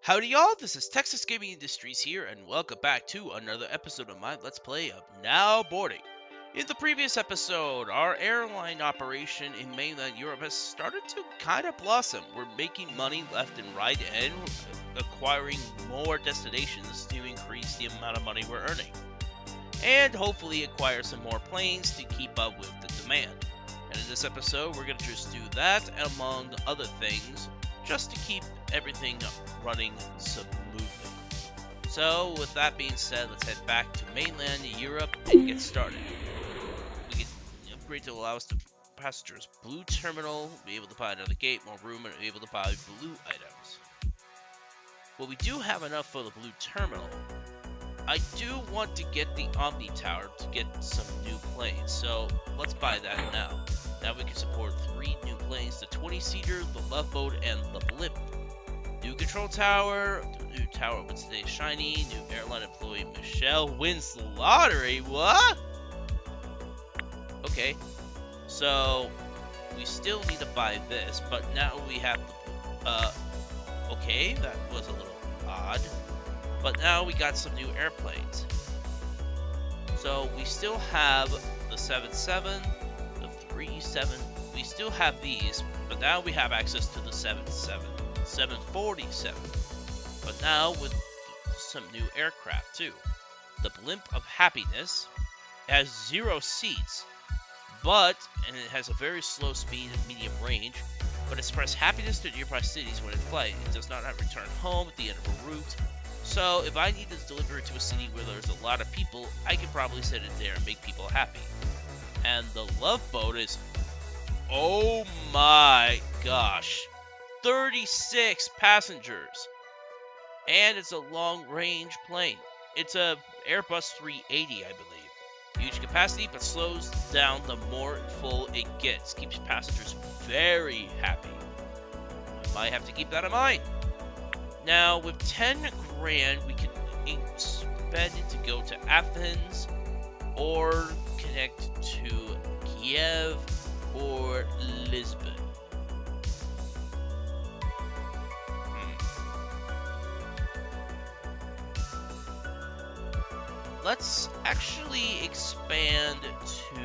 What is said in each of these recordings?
Howdy y'all, this is Texas Gaming Industries here, and welcome back to another episode of my Let's Play of Now Boarding. In the previous episode, our airline operation in mainland Europe has started to kind of blossom. We're making money left and right and acquiring more destinations to increase the amount of money we're earning. And hopefully acquire some more planes to keep up with the demand. And in this episode, we're going to just do that among other things, just to keep everything running smoothly. So, with that being said, let's head back to mainland Europe and get started. We can upgrade to allow us to passengers blue terminal, be able to buy another gate, more room, and be able to buy blue items. Well, we do have enough for the blue terminal. I do want to get the Omni Tower to get some new planes, so let's buy that now. Now we can support 3 new planes, the 20-seater, the Love Boat, and the Blimp. New control tower, the new tower would stay shiny, new airline employee Michelle wins the lottery, what? Okay, so we still need to buy this, but now we have, okay, that was a little odd. But now we got some new airplanes. So we still have the 77, the 37. We still have these, but now we have access to the 77, 747. But now with some new aircraft too. The Blimp of Happiness has 0 seats, and it has a very slow speed and medium range, but it spreads happiness to nearby cities when in flight. It does not have to return home at the end of a route. So, if I need to deliver it to a city where there's a lot of people, I can probably send it there and make people happy. And the Love Boat is, oh my gosh, 36 passengers. And it's a long-range plane. It's a Airbus 380, I believe. Huge capacity, but slows down the more full it gets. Keeps passengers very happy. I might have to keep that in mind. Now, with 10 grand, we can spend it to go to Athens, or connect to Kiev, or Lisbon. Let's actually expand to...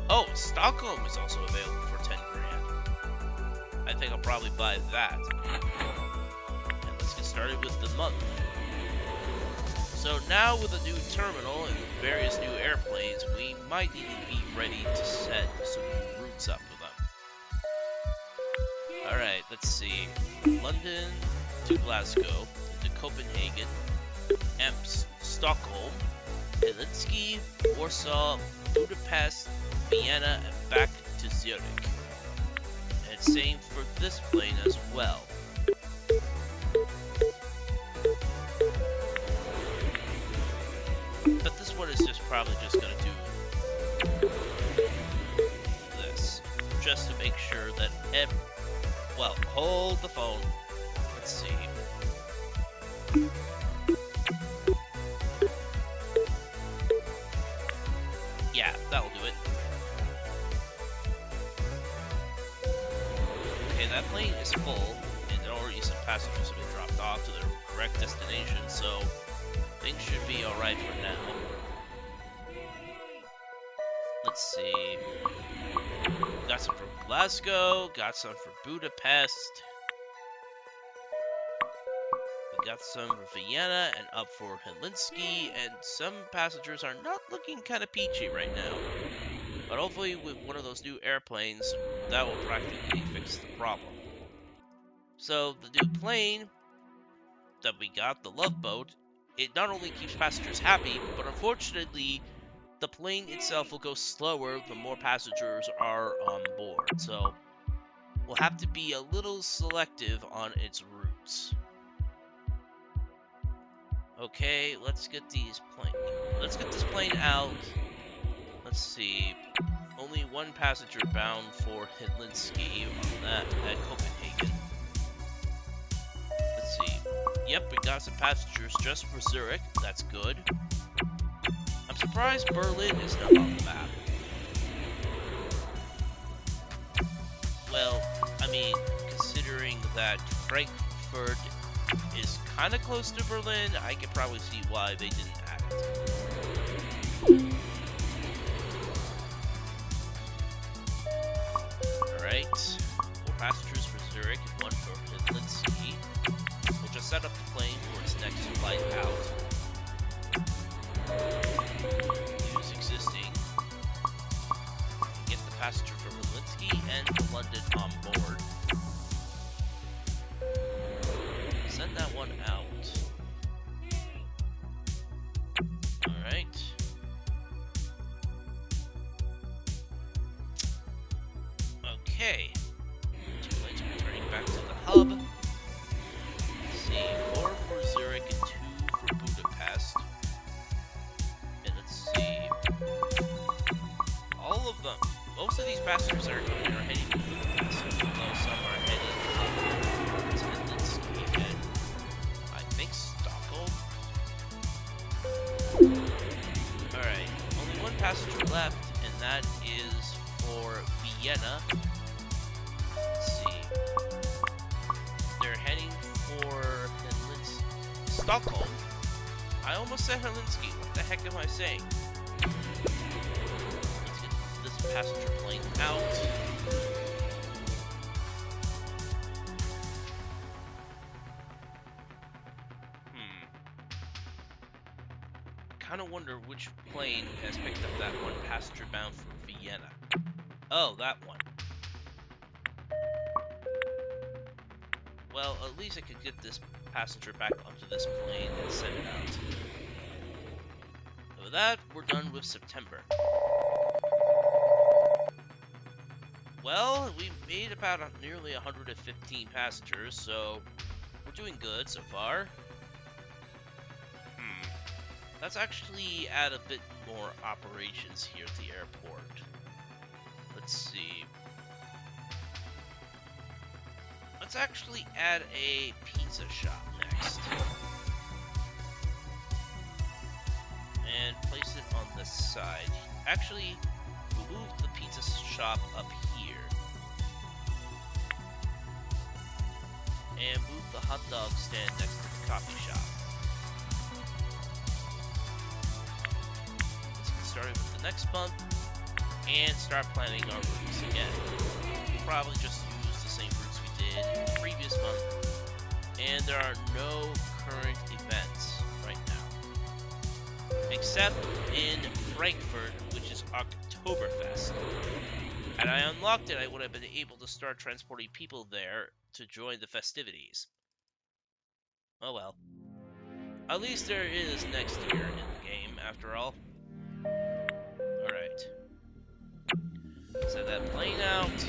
Oh, Stockholm is also available for 10 grand. I think I'll probably buy that. Started with the month. So now with a new terminal and various new airplanes, we might need to be ready to set some new routes up with them. Alright, let's see. London to Glasgow, to Copenhagen, Amps, Stockholm, Helsinki, Warsaw, Budapest, Vienna, and back to Zurich. And same for this plane as well. But this one is probably just going to do this, just to make sure that well, hold the phone. Let's see. Yeah, that'll do it. Okay, that plane is full, and already some passengers have been dropped off to their correct destination, so things should be alright for now. Let's see. Got some from Glasgow, got some for Budapest. We got some for Vienna and up for Helsinki, and some passengers are not looking kind of peachy right now. But hopefully with one of those new airplanes, that will practically fix the problem. So the new plane that we got, the Love Boat, it not only keeps passengers happy, but unfortunately, the plane itself will go slower the more passengers are on board. So, we'll have to be a little selective on its routes. Okay, let's get this plane out. Let's see. Only 1 passenger bound for Helsinki on that at Copenhagen. Let's see. Yep, we got some passengers just for Zurich. That's good. I'm surprised Berlin is not on the map. Well, I mean, considering that Frankfurt is kind of close to Berlin. I could probably see why they didn't add it. Alright, 4 passengers for Zurich and 1 for Helsinki. We'll just set up the plane for its next flight out. Use existing. Get the passenger for Helsinki and for London on board. Send that one out. Alright. Okay. 2 planes returning back to the hub. Let's see, 4 for Zurich and 2 for Budapest. And let's see. All of them. Most of these passengers are heading to Budapest, although some are heading to Helsinki and I think Stockholm. Alright, only 1 passenger left, and that is for Vienna. Let's see. They're heading for Stockholm. I almost said Helsinki. What the heck am I saying? Let's get this passenger plane out. Kind of wonder which plane has picked up that 1 passenger bound for Vienna. Oh, that one. Well, at least I could get this passenger back onto this plane and send it out. So with that, we're done with September. Well, we made about nearly 115 passengers, so we're doing good so far. Let's actually add a bit more operations here at the airport. Let's see. Let's actually add a pizza shop next. And place it on this side. Actually, we'll move the pizza shop up here. And move the hot dog stand next to the coffee shop. Starting with the next month and start planning our routes again. We'll probably just use the same routes we did in the previous month, and there are no current events right now, except in Frankfurt, which is Oktoberfest. Had I unlocked it, I would have been able to start transporting people there to join the festivities. Oh well. At least there is next year in the game, after all. Alright. Set that plane out.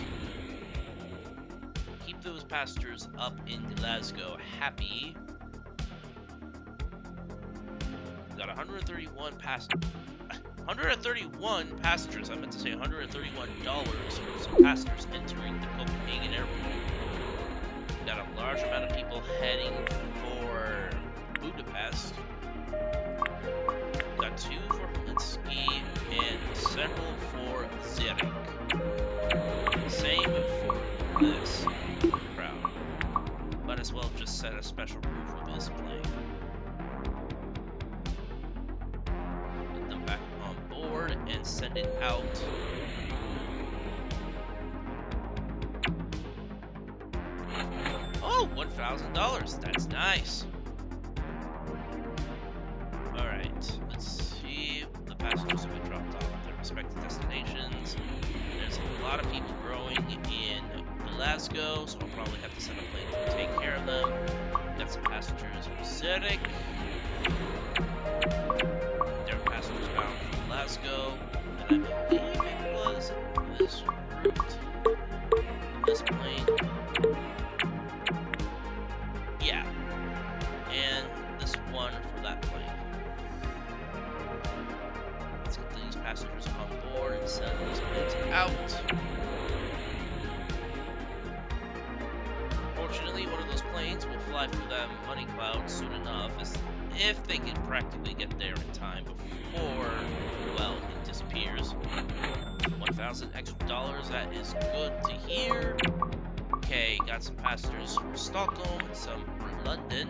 Keep those passengers up in Glasgow happy. Got 131 passengers. I meant to say $131 for some passengers entering the Copenhagen airport. Got a large amount of people heading for Budapest. Got 2 for Helsinki and several for Zurich. Same for this crowd. Might as well just set a special route for this plane. Put them back on board and send it out. Oh, $1,000. That's nice. Alright, let's see. The passengers have been dropped off at their respective destinations. There's a lot of people growing in Glasgow, so I'll probably have to send a plane to take care of them. Got some passengers from Zurich. There are passengers bound from Glasgow. And I believe it was this route. This plane. Yeah. And this one for that plane. Let's get these passengers on board and send these planes out. Fortunately, one of those planes will fly through that money cloud soon enough, if they can practically get there in time before, well, it disappears. $1,000 extra dollars, that is good to hear. Okay, got some passengers from Stockholm and some for London.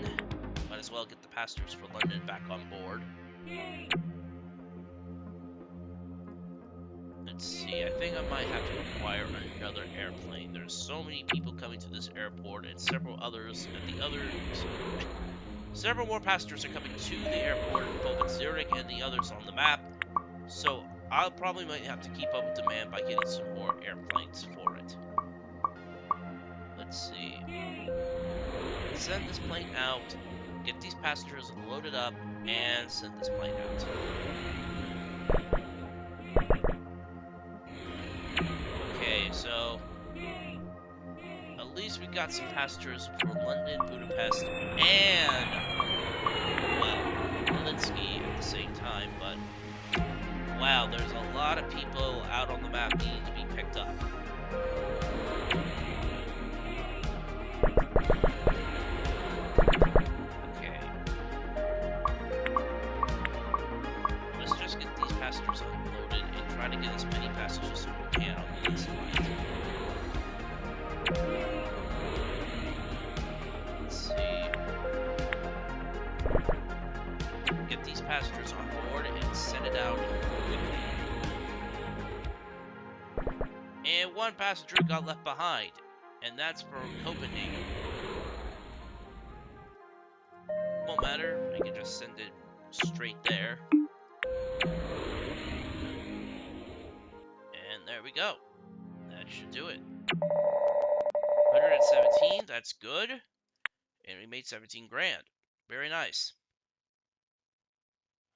Might as well get the passengers for London back on board. Let's see, I think I might have to acquire another airplane. There's so many people coming to this airport and several others at the others. Several more passengers are coming to the airport, both at Zurich and the others on the map. So I'll probably might have to keep up with demand by getting some more airplanes for it. Let's see. Send this plane out, get these passengers loaded up, and send this plane out. Okay, so at least we got some passengers for London, Budapest, and, well, Helsinki at the same time, but wow, there's a lot of people out on the map needing to be picked up. Okay. Let's just get these passengers unloaded and try to get as many passengers as we can on the next flight. Let's see. Get these passengers on board and send it out quickly. And one passenger got left behind, and that's from Copenhagen. Won't matter, I can just send it straight there. And there we go. That should do it. 117, that's good. And we made 17 grand. Very nice.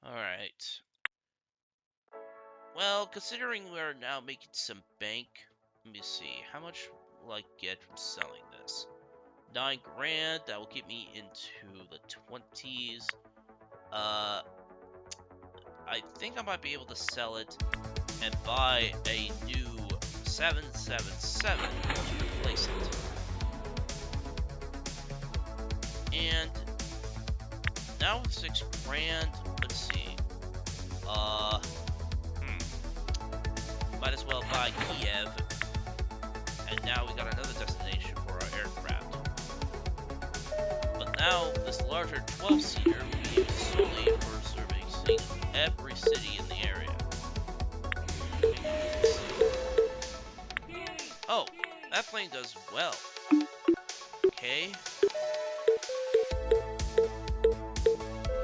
Alright. Well, considering we're now making some bank, let me see. How much will I get from selling this? 9 grand, that will get me into the 20s. I think I might be able to sell it and buy a new 777 to replace it. And now with 6 grand, let's see. Might as well buy Kiev. And now we got another destination for our aircraft. But now this larger 12-seater will be used solely for servicing every city in the area. Oh, that plane does well. Okay.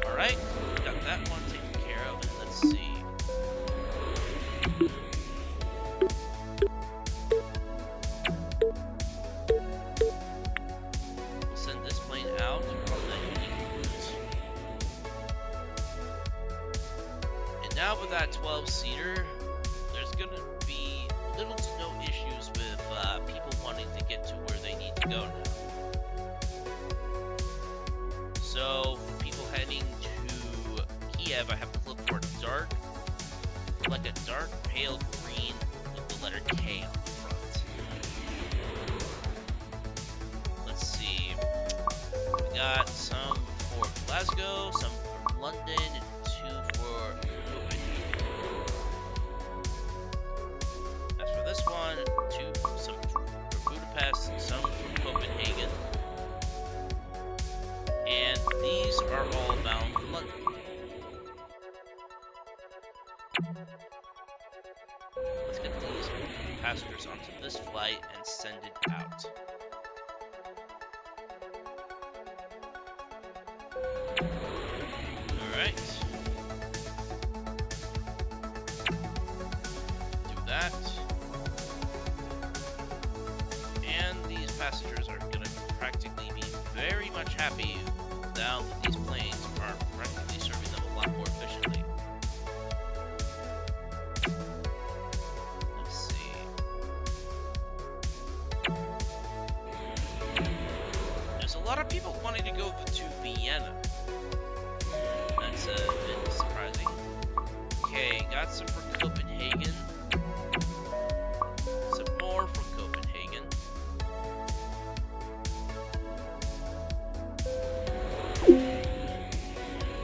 Alright, got that one taken care of, and let's see. We'll send this plane out on that unique route. And now with that 12-seater, there's gonna be little to no issues with people wanting to get to where they need to go now. So, for people heading to Kiev, I have to look for like a dark pale green with the letter K on the front. Let's see. We got some for Glasgow, some for London, and 2 for Copenhagen. As for this one, some for Budapest, and some for Copenhagen. And these are all bound for London. Let's get these passengers onto this flight and send it out. Alright. Do that. And these passengers are gonna practically be very much happy now that these planes are practically serving them a lot more efficiently. Let's see. There's a lot of people wanting to go to Vienna. That's a bit surprising. Okay, got some for Copenhagen. Some more from Copenhagen.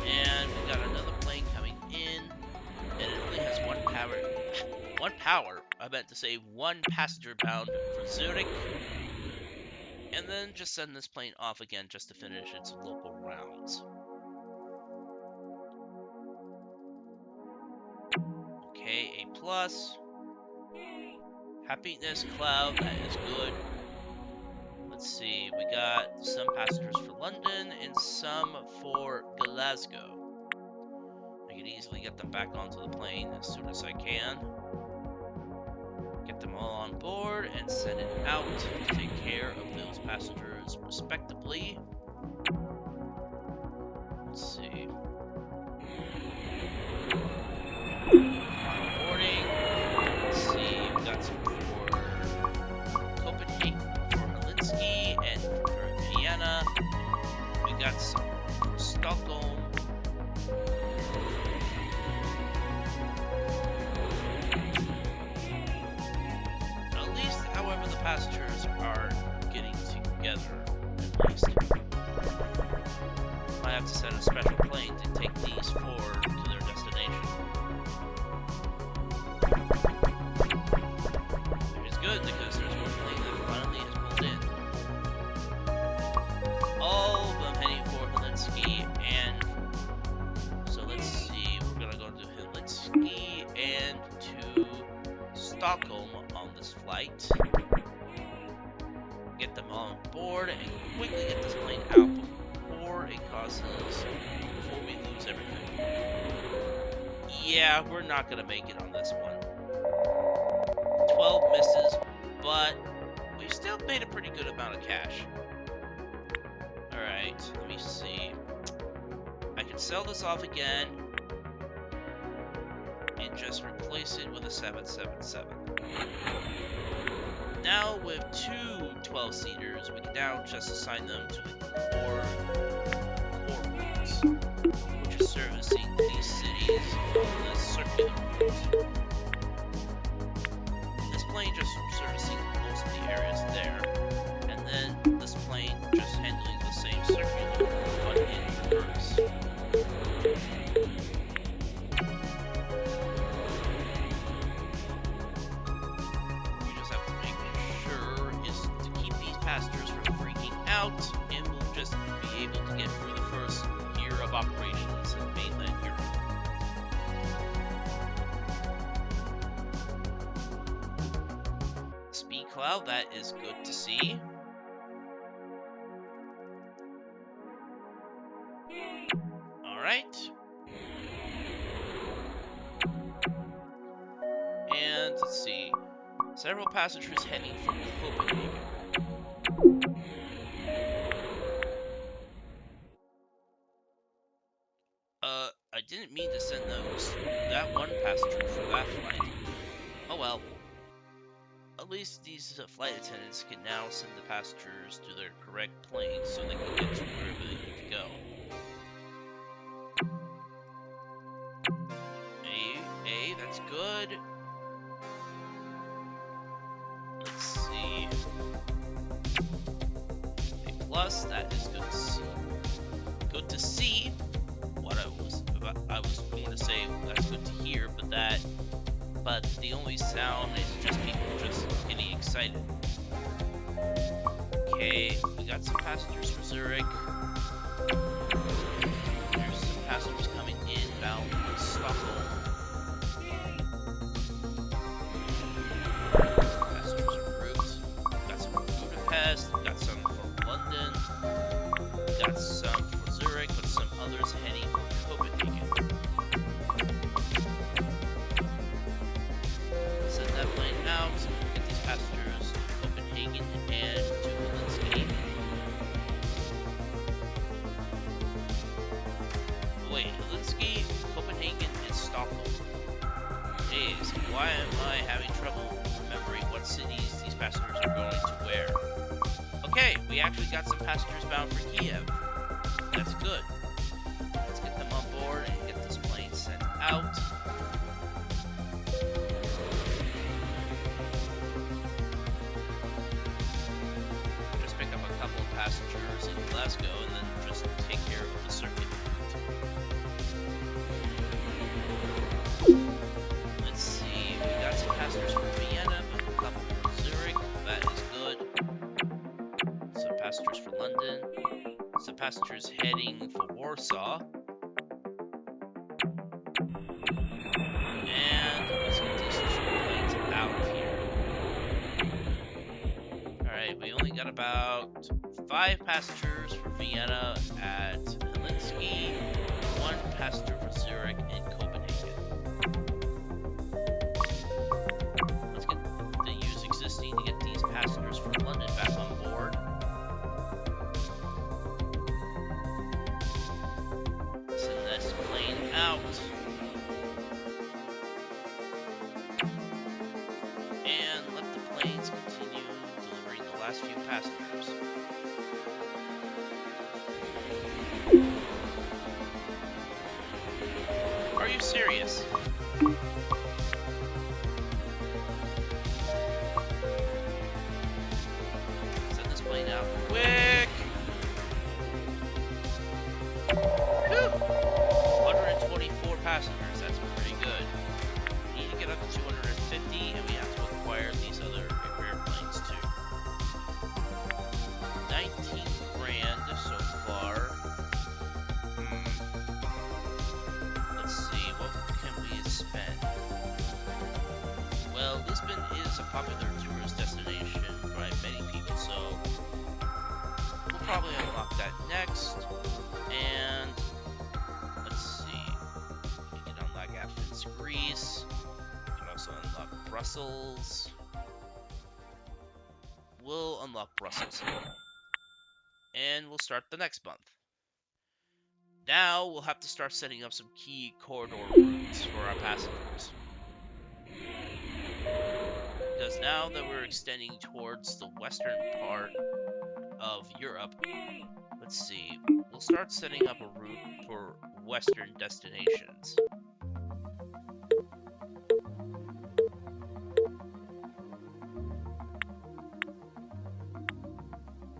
And we got another plane coming in, and it only has one power. I meant to say one passenger bound for Zurich. and then just send this plane off again just to finish its local rounds. Okay, A+. Happiness cloud, that is good. Let's see, we got some passengers for London and some for Glasgow. I can easily get them back onto the plane as soon as I can. Get them all on board and send it out to take care of those passengers respectively. Let's see. Boarding. Let's see, we got some for Copenhagen, for Helsinki, and for Vienna. We got some for Stockholm. At least, however, the passengers are getting together, at least. I have to send a special plane to take these four to their destination. Which is good because there's one plane that finally has pulled in. All of them heading for Helsinki, and so let's see, we're gonna go to Helsinki and to Stockholm on this flight. Get them on board and quickly get this plane out before it causes, before we lose everything. Yeah, we're not gonna make it on this one. 12 misses, but we still made a pretty good amount of cash. Alright, let me see. I can sell this off again and just replace it with a 777. Now with two 12-seaters, we can now just assign them to the core routes, which is servicing these cities on the circular route. This plane just servicing most of the areas there, and then this plane just handling the same circular route, but in reverse. Passengers from freaking out, and we'll just be able to get through the first year of operations in mainland Europe. Speed cloud, that is good to see. Alright. And let's see. Several passengers heading from Copenhagen. I didn't mean to send that one passenger for that flight. Oh well. At least these flight attendants can now send the passengers to their correct plane so they can get to wherever they need to go. That's good. Let's see. A+, that is good to see. Good to see. What I was going to say, that's good to hear, but the only sound is just people just getting excited. Okay, we got some passengers from Zurich. There's some passengers coming in bound for Stockholm. Passengers en route. Got some from Budapest, got some from London, got some from Zurich, but some others heading for Copenhagen. Send that plane out, get these passengers to Copenhagen and to Helsinki. Wait, Helsinki, Copenhagen, and Stockholm. Jeez, why am I having trouble remembering what cities these passengers are going to where? Okay, we actually got some passengers bound for Kiev. That's good. Let's get them on board and get this plane sent out. Just pick up a couple of passengers in Glasgow and then just take care of the circuit. Let's see, we got some passengers from Vienna, but a couple from Zurich. That is good. Some passengers heading for Warsaw. And let's get these 2 planes out of here. Alright, we only got about 5 passengers for Vienna at Helsinki, 1 passenger for Zurich and Copenhagen. Let's get the use existing to get these passengers from London back on board. Send this plane out. And let the planes continue delivering the last few passengers. Are you serious? Send this plane out quick! Whew! 124 passengers, that's pretty good. We need to get up to 250, and we have to acquire these other airplanes too. 19 grand so far. Let's see, what can we spend? Well, Lisbon is a popular tourist destination by many people, so we'll probably unlock that next. And let's see, we can unlock Athens, Greece. We can also unlock Brussels. We'll unlock Brussels here. And we'll start the next month. Now we'll have to start setting up some key corridor routes for our passengers. Because now that we're extending towards the western part of Europe, let's see, we'll start setting up a route for western destinations.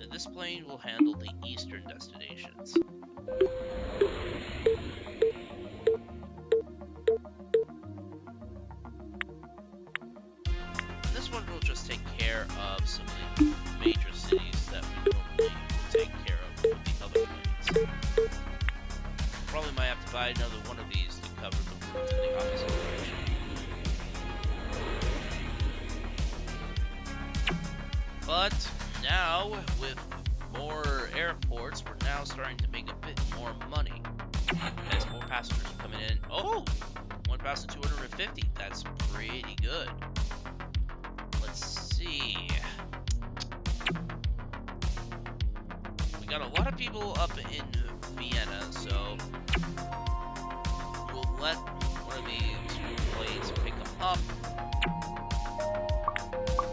And this plane will handle the eastern destinations. This one will just take care of some of the major cities that we normally would take care of with the other planes. Probably might have to buy another one of these to cover the route in the opposite direction. But now, with more airports, we're now starting to make a bit more money as more passengers are coming in. Oh! 1,250. That's pretty good. Let's see. We got a lot of people up in Vienna, so we'll let one of these planes pick them up.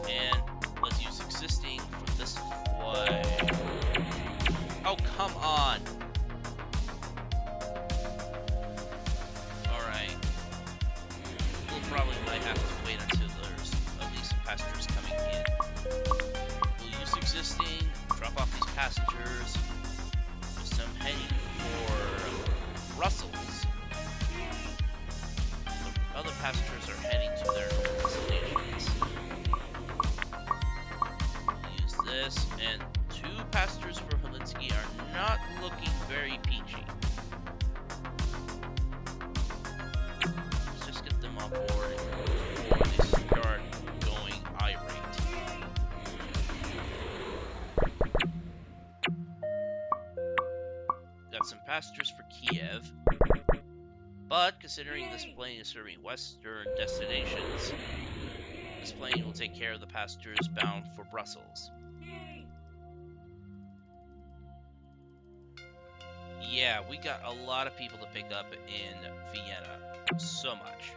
And let's use existing for this way. Oh, come on! Alright. We'll probably might have to wait until there's at least some passengers coming in. We'll use existing, drop off these passengers, with some heading for Brussels. The other passengers are heading to their normal destinations. We'll use this, and 2 passengers for Helsinki are not looking very peachy. Let's just get them on board before they start going irate. Got some passengers for Kiev, but considering this plane is serving western destinations, this plane will take care of the passengers bound for Brussels. Yeah, we got a lot of people to pick up in Vienna. So much.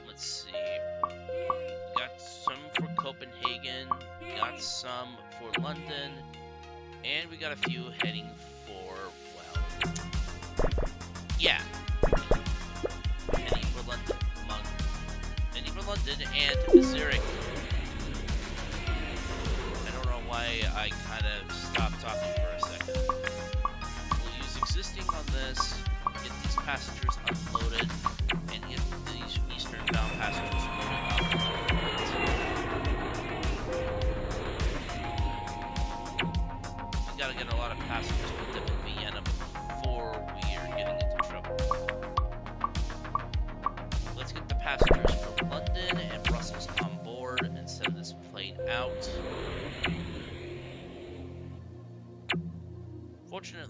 Let's see. Got some for Copenhagen, got some for London, and we got a few heading for, well, yeah. Heading for London. Heading for London and Zurich. Why I kind of stopped talking for a second. We'll use existing on this, get these passengers unloaded, and get these eastern bound passengers loaded up.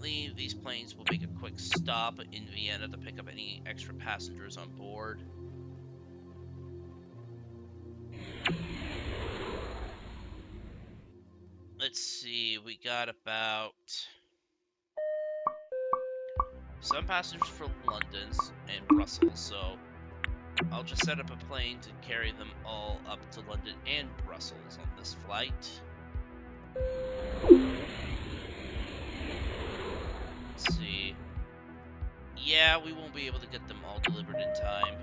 Apparently, these planes will make a quick stop in Vienna to pick up any extra passengers on board. Let's see, we got about some passengers for London and Brussels, so I'll just set up a plane to carry them all up to London and Brussels on this flight. Let's see. Yeah, we won't be able to get them all delivered in time.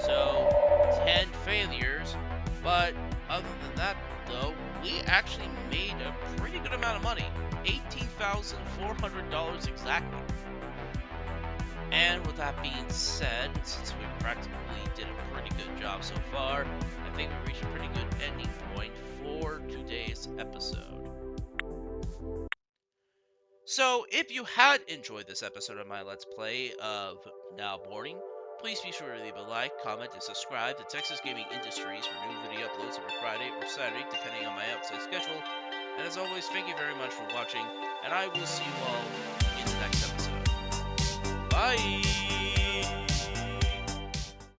So, 10 failures, but other than that, though, we actually made a pretty good amount of money. $18,400 exactly. And with that being said, since we practically did a pretty good job so far, I think we reached a pretty good ending point for today's episode. So, if you had enjoyed this episode of my Let's Play of Now Boarding, please be sure to leave a like, comment, and subscribe to Texas Gaming Industries for new video uploads every Friday or Saturday, depending on my outside schedule. And as always, thank you very much for watching, and I will see you all in the next episode. Bye!